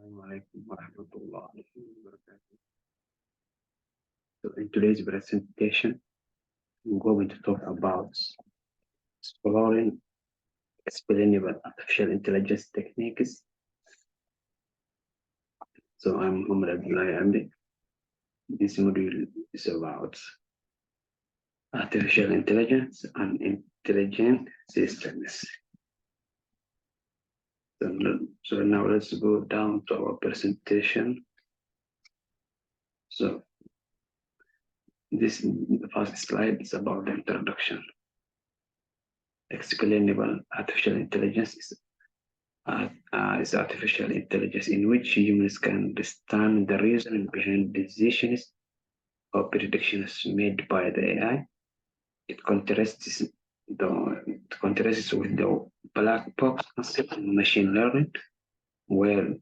Assalamualaikum warahmatullahi wabarakatuh. So in today's presentation, I'm going to talk about exploring explainable artificial intelligence techniques. So I'm Muhammad Abdullah Amdi. This module is about artificial intelligence and intelligent systems. So now let's go down to our presentation. So the first slide is about the introduction. Explainable artificial intelligence is artificial intelligence in which humans can understand the reason behind decisions or predictions made by the AI. It contrasts with the black box concept in machine learning, where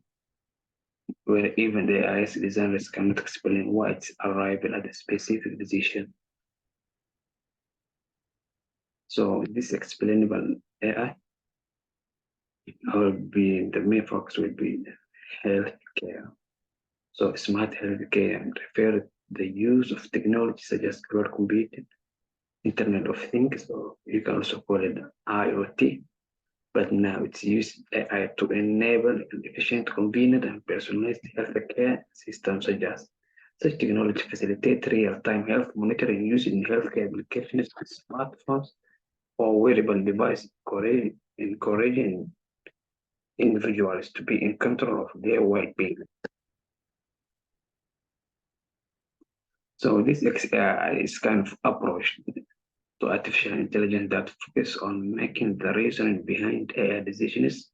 even the AI's designers cannot explain why it's arriving at a specific decision. So this explainable AI the main focus will be healthcare. So smart healthcare refers to the use of technology such as cloud computing, Internet of Things, or you can also call it IoT. But now it's used AI to enable an efficient, convenient, and personalized healthcare system such technology facilitate real-time health monitoring using healthcare applications, smartphones, or wearable devices, encouraging individuals to be in control of their well-being. So this XAI is kind of approach to artificial intelligence that focus on making the reasoning behind AI decisions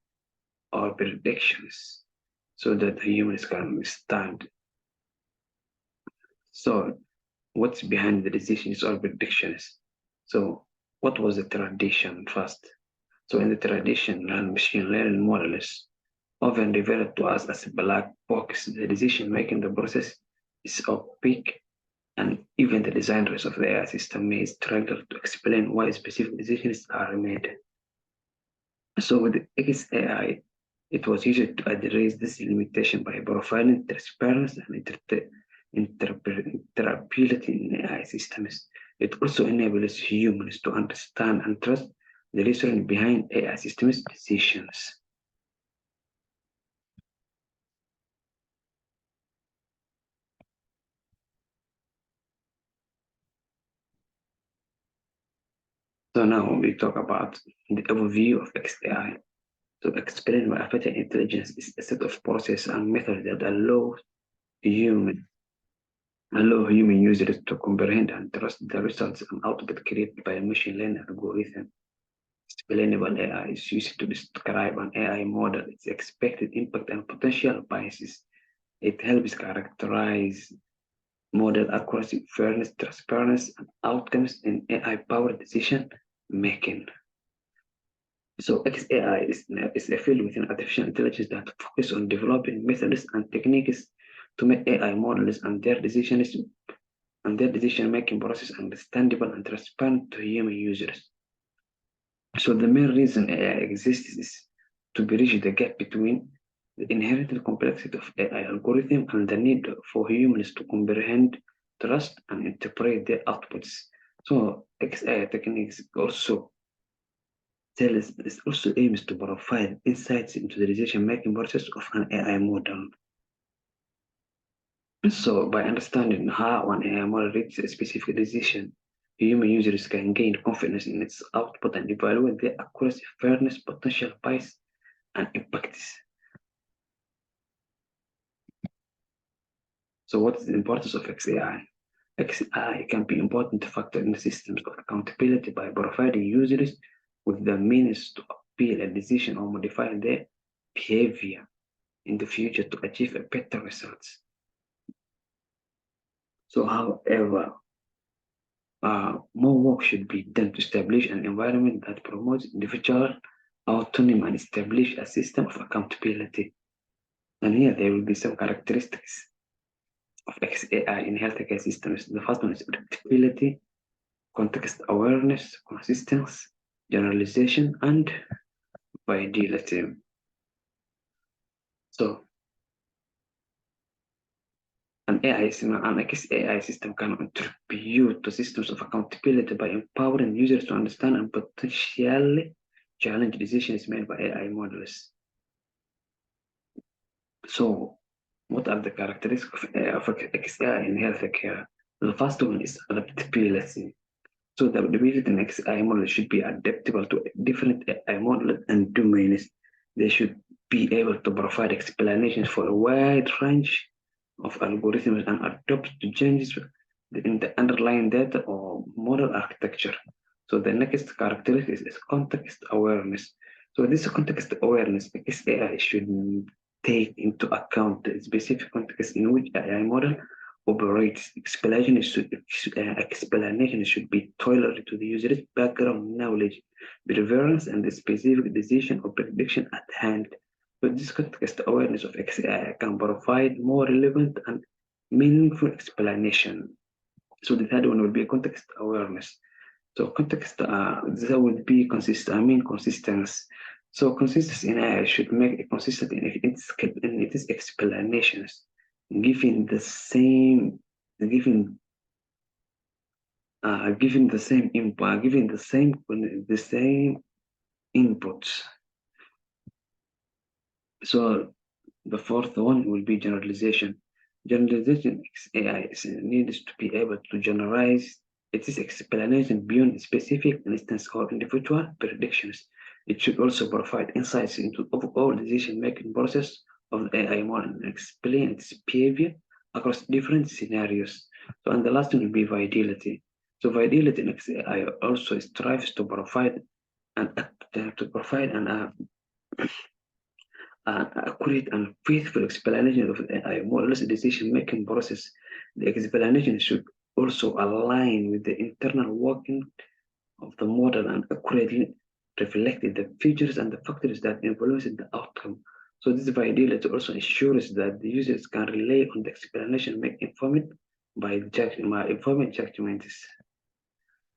or predictions so that humans can understand. So what's behind the decisions or predictions? So what was the tradition first? So in the tradition, machine learning models often referred to us as a black box. The decision-making the process is opaque, and even the designers of the AI system may struggle to explain why specific decisions are made. So with XAI, it was used to address this limitation by providing transparency and interoperability in AI systems. It also enables humans to understand and trust the reasoning behind AI systems' decisions. So now we talk about the overview of XAI. So explainable artificial intelligence is a set of processes and methods that allow human users to comprehend and trust the results and output created by a machine learning algorithm. Explainable AI is used to describe an AI model, its expected impact and potential biases. It helps characterize model accuracy, fairness, transparency, and outcomes in AI-powered decision making. So XAI is a field within artificial intelligence that focuses on developing methods and techniques to make AI models and their decision-making process understandable and transparent to human users. So the main reason AI exists is to bridge the gap between the inherent complexity of AI algorithm and the need for humans to comprehend, trust, and interpret their outputs. So XAI techniques also aims to provide insights into the decision-making process of an AI model. So by understanding how an AI model reaches a specific decision, human users can gain confidence in its output and evaluate their accuracy, fairness, potential bias, and impacts. So what is the importance of XAI? XAI can be an important factor in the systems of accountability by providing users with the means to appeal a decision or modify their behavior in the future to achieve a better results. So however, more work should be done to establish an environment that promotes individual autonomy and establish a system of accountability. And here there will be some characteristics of XAI in healthcare systems. The first one is predictability, context awareness, consistency, generalization, and fidelity. So An XAI system can contribute to systems of accountability by empowering users to understand and potentially challenge decisions made by AI models. So, what are the characteristics of XAI in healthcare? The first one is adaptability. So the ability in XAI model should be adaptable to different AI models and domains. They should be able to provide explanations for a wide range of algorithms and adapt to changes in the underlying data or model architecture. So the next characteristic is context awareness. So this context awareness, XAI should take into account the specific context in which AI model operates. Explanation should be tailored to the user's background knowledge, preference, and the specific decision or prediction at hand. So this context awareness of XAI can provide more relevant and meaningful explanation. So the third one will be context awareness. So context, that would be consistency. So consistency in AI should make it consistent in its explanations, giving the same, giving the same input, giving the same inputs. So the fourth one will be generalization. Generalization AI needs to be able to generalize its explanation beyond specific instance or individual predictions. It should also provide insights into overall decision-making process of the AI model and explain its behavior across different scenarios. So, and the last one will be validity. So, validity in XAI also strives to provide an accurate and faithful explanation of the AI model's decision-making process. The explanation should also align with the internal working of the model and accurately reflect the features and the factors that influence the outcome. So this validity also ensures that the users can rely on the explanation, make informed judgments.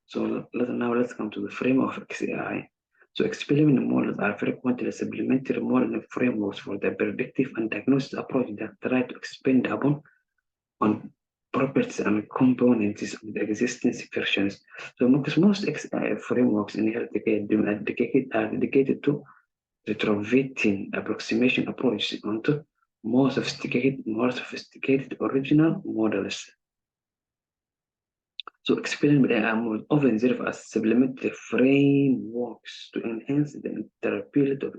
So let's come to the framework of XAI. So experimental models are frequently supplementary modeling frameworks for the predictive and diagnostic approach that try to expand upon on properties and components of the existing versions. So most XAI frameworks in healthcare are dedicated to retrofitting approximation approaches onto more sophisticated original models. So experiment AI models often serve as supplementary frameworks to enhance the interoperability of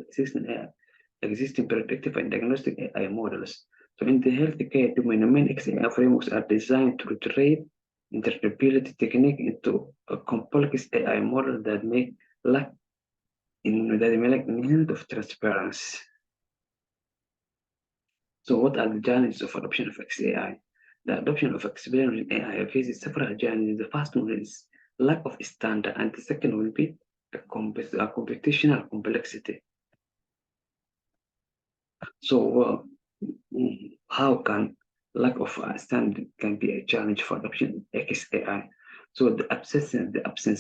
existing predictive and diagnostic AI models. So in the healthcare domain, many XAI frameworks are designed to iterate interoperability technique into a complex AI model that may lack in of transparency. So what are the challenges of adoption of XAI? The adoption of explainable AI faces several challenges. The first one is lack of standard, and the second will be a computational complexity. So how can lack of standard can be a challenge for adoption of XAI? So the absence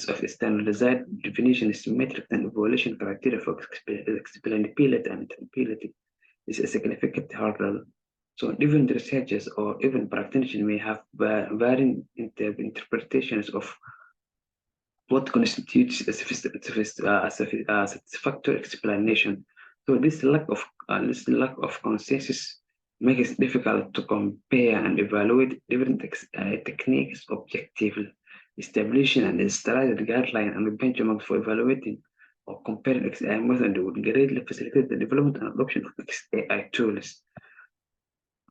of a standardized definition, metrics, and evaluation criteria for explainability and interpretability is a significant hurdle. So even the researchers or even practitioners may have varying interpretations of what constitutes a satisfactory explanation. So this lack of consensus makes it difficult to compare and evaluate different techniques objectively. Establishing and standardized guideline and benchmarks for evaluating or comparing XAI methods would greatly facilitate the development and adoption of XAI tools.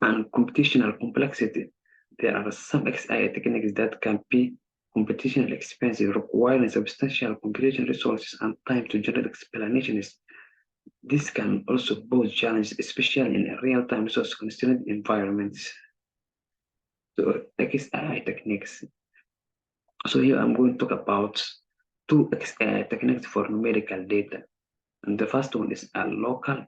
And computational complexity. There are some XAI techniques that can be computationally expensive, requiring substantial computation resources and time to generate explanations. This can also pose challenges, especially in real-time resource-constrained environments. So XAI techniques. So here I'm going to talk about two XAI techniques for numerical data. And the first one is a local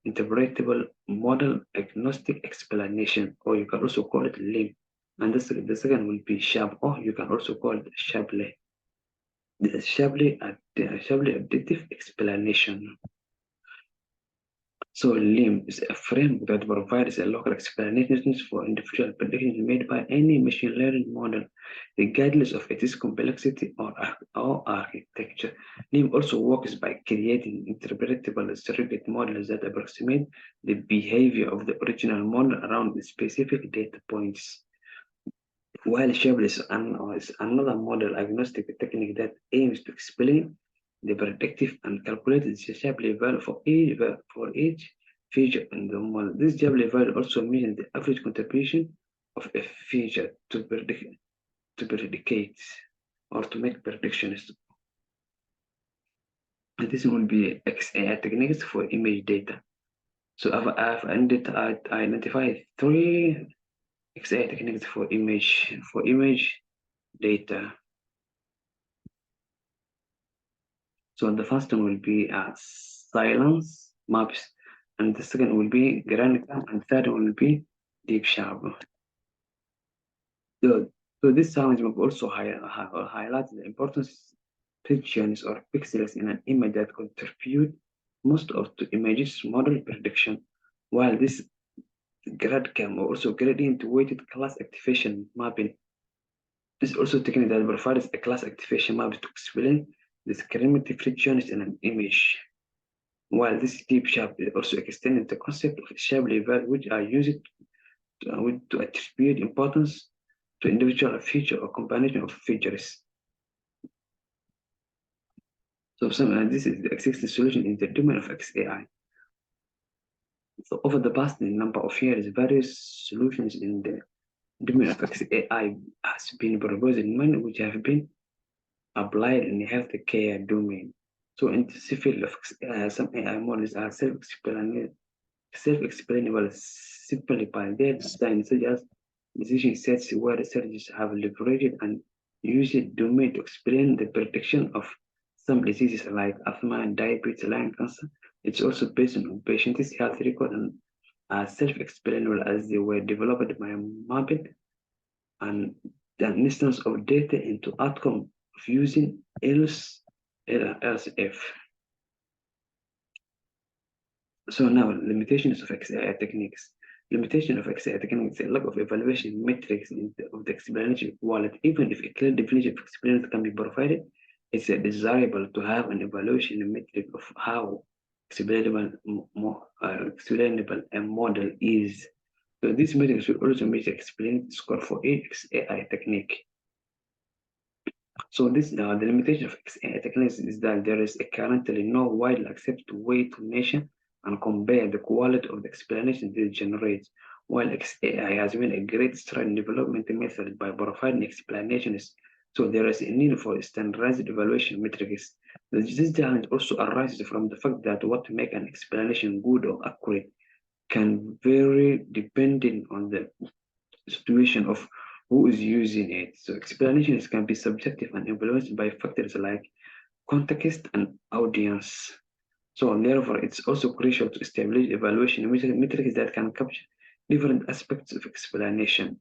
interpretable model agnostic explanation, or you can also call it LIM. And the second will be SHAP, or you can also call it Shapley. The Shapley additive explanation. So LIM is a framework that provides a local explanations for individual predictions made by any machine learning model, regardless of its complexity or architecture. LIM also works by creating interpretable surrogate models that approximate the behavior of the original model around specific data points. While Shabless is another model agnostic technique that aims to explain the predictive and calculate the Shapley value for each feature in the model. This Shapley value also measures the average contribution of a feature to predicate or to make predictions. And this will be XAI techniques for image data. So I've identified three XAI techniques for image data. So the first one will be silence maps, and the second will be Granica, and the third one will be Deep Sharp. So, so this challenge map also highlights the importance pictures or pixels in an image that contribute most of the image's model prediction, while this GradCam also gradient weighted class activation mapping. This is also technique that provides a class activation map to explain discriminative regions in an image. While this deep sharp is also extended the concept of Shapley value, which are used to attribute importance to individual feature or combination of features. So this is the existing solution in the domain of XAI. So over the past number of years, various solutions in the domain of XAI has been proposed in many which have been applied in the healthcare domain. So in this field of XAI, some AI models are self-explainable simply by their design, such as decision sets where researchers have leveraged and used domain to explain the prediction of some diseases like asthma, diabetes, lung cancer. It's also based on patients' health record and are self-explainable as they were developed by mapping and an instance of data into outcome of using else if. So now, limitations of XAI techniques. Limitation of XAI techniques is a lack of evaluation metrics of the explanation quality. Even if a clear definition of experience can be provided, it's desirable to have an evaluation metric of how explainable a model is. So these metrics will also measure explain score for each XAI technique. So this the limitation of XAI techniques is that there is currently no widely accepted way to measure and compare the quality of the explanation it generates. While XAI has been a great stride in development method by providing explanations, so there is a need for standardized evaluation metrics. This challenge also arises from the fact that what make an explanation good or accurate can vary depending on the situation of who is using it. So explanations can be subjective and influenced by factors like context and audience. So therefore, it's also crucial to establish evaluation metrics that can capture different aspects of explanation.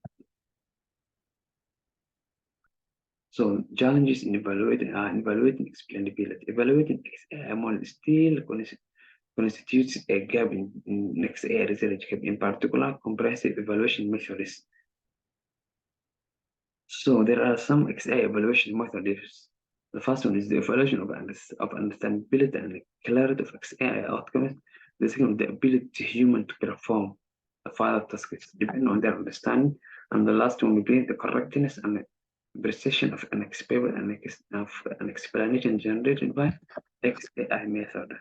So challenges in evaluating explainability. Evaluating XAML still constitutes a gap in XAI research, in particular, comprehensive evaluation methods. So there are some XAI evaluation methods. The first one is the evaluation of understandability and clarity of XAI outcomes. The second, the ability to human to perform the file tasks depending on their understanding. And the last one will be the correctness and precision of an explanation generated by XAI method.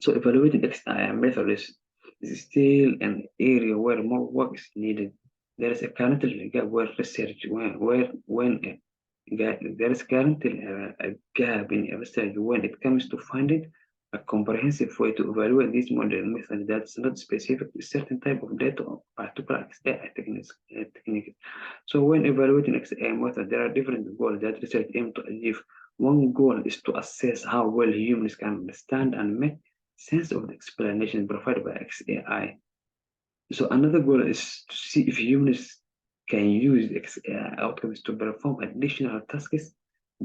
So evaluating XAI method is still an area where more work is needed. There is a currently gap where research there is currently a gap in research when it comes to finding a comprehensive way to evaluate this model method that's not specific to certain type of data or particular XAI techniques. So when evaluating XAI method, there are different goals that research aim to achieve. One goal is to assess how well humans can understand and make sense of the explanation provided by XAI. So another goal is to see if humans can use XAI outcomes to perform additional tasks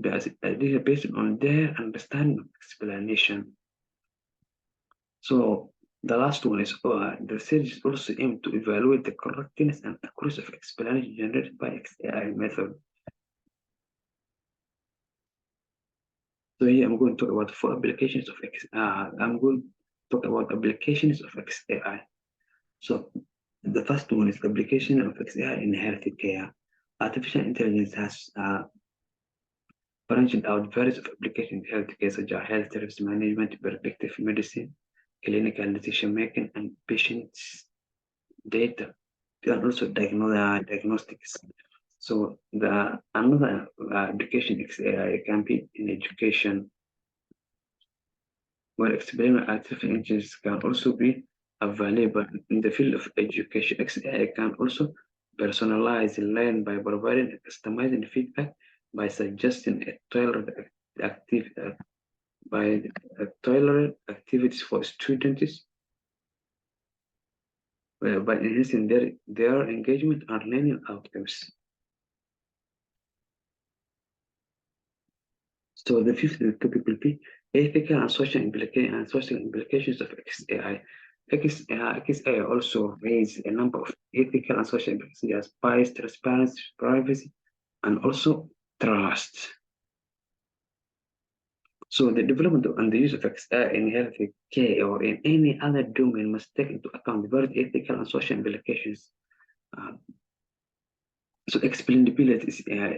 based on their understanding of explanation. So the last one is the research is also aimed to evaluate the correctness and accuracy of explanation generated by XAI method. So here I'm going to talk about four applications of I'm going to talk about applications of XAI. So the first one is the application of XAI in healthcare. Artificial intelligence has branched out various of applications in healthcare such as health service management, predictive medicine, clinical decision making, and patient data, and also diagnostics. So the another application XAI can be in education, where experimental artificial intelligence can also be available in the field of education. XAI can also personalize learn by providing customizing feedback by suggesting a tailored active by tailored activities for students by enhancing their engagement and learning outcomes. So the fifth topic will be ethical and social implications of XAI. XAI also raises a number of ethical and social implications such as bias, transparency, privacy, and also trust. So the development and the use of XAI in healthcare or in any other domain must take into account various ethical and social implications. So explainability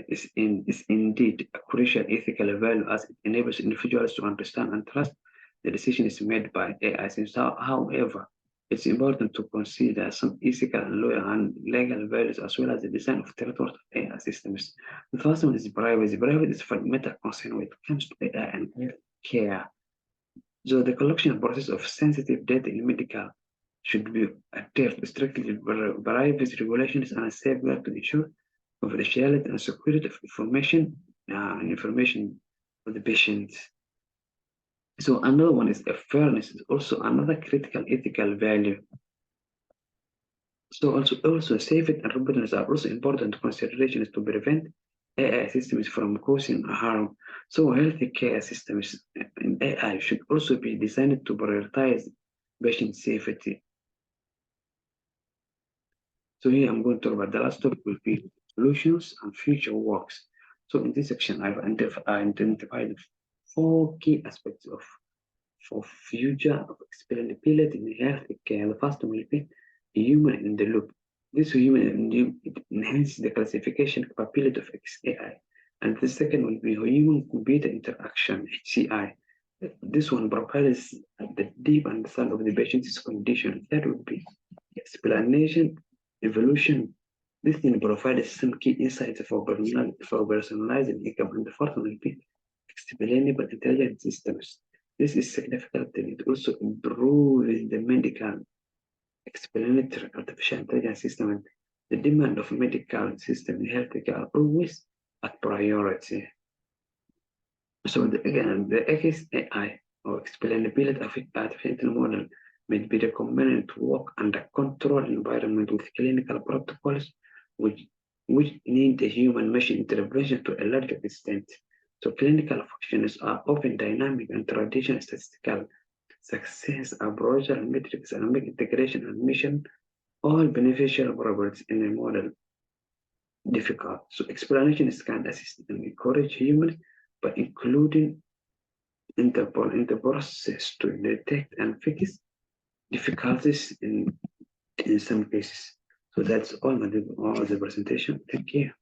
is indeed a crucial ethical value as it enables individuals to understand and trust the decision is made by AI. However, it's important to consider some ethical and legal values as well as the design of territorial AI systems. The first one is privacy. Privacy is a fundamental concern when it comes to AI and healthcare. So the collection and process of sensitive data in medical should be adhered to strictly privacy regulations and a safeguard to ensure confidentiality and security of information for the patient. So another one is fairness is also another critical ethical value. So also safety and robustness are also important considerations to prevent AI systems from causing harm. So healthcare systems in AI should also be designed to prioritize patient safety. So here I'm going to talk about the last topic will be solutions and future works. So in this section, I've identified four key aspects for future of explainability in healthcare. The first one will be human in the loop. This human in the loop it enhances the classification capability of XAI. And the second will be human computer interaction, HCI. This one provides the deep understanding of the patient's condition. That would be explanation, evolution. This thing provides some key insights for personalizing income. And the fourth one will be explainable intelligent systems. This is significant. It also improves the medical explanatory artificial intelligence system and the demand of medical system in healthcare are always at priority. So again, the XAI or explainability of artificial model may be recommended to work under controlled environment with clinical protocols which need a human machine intervention to a large extent. So clinical functions are often dynamic and traditional statistical success appraisal metrics and make integration and mission all beneficial properties in a model difficult. So explanations can assist and encourage humans by including in the process to detect and fix difficulties in some cases. So that's all the presentation. Thank you.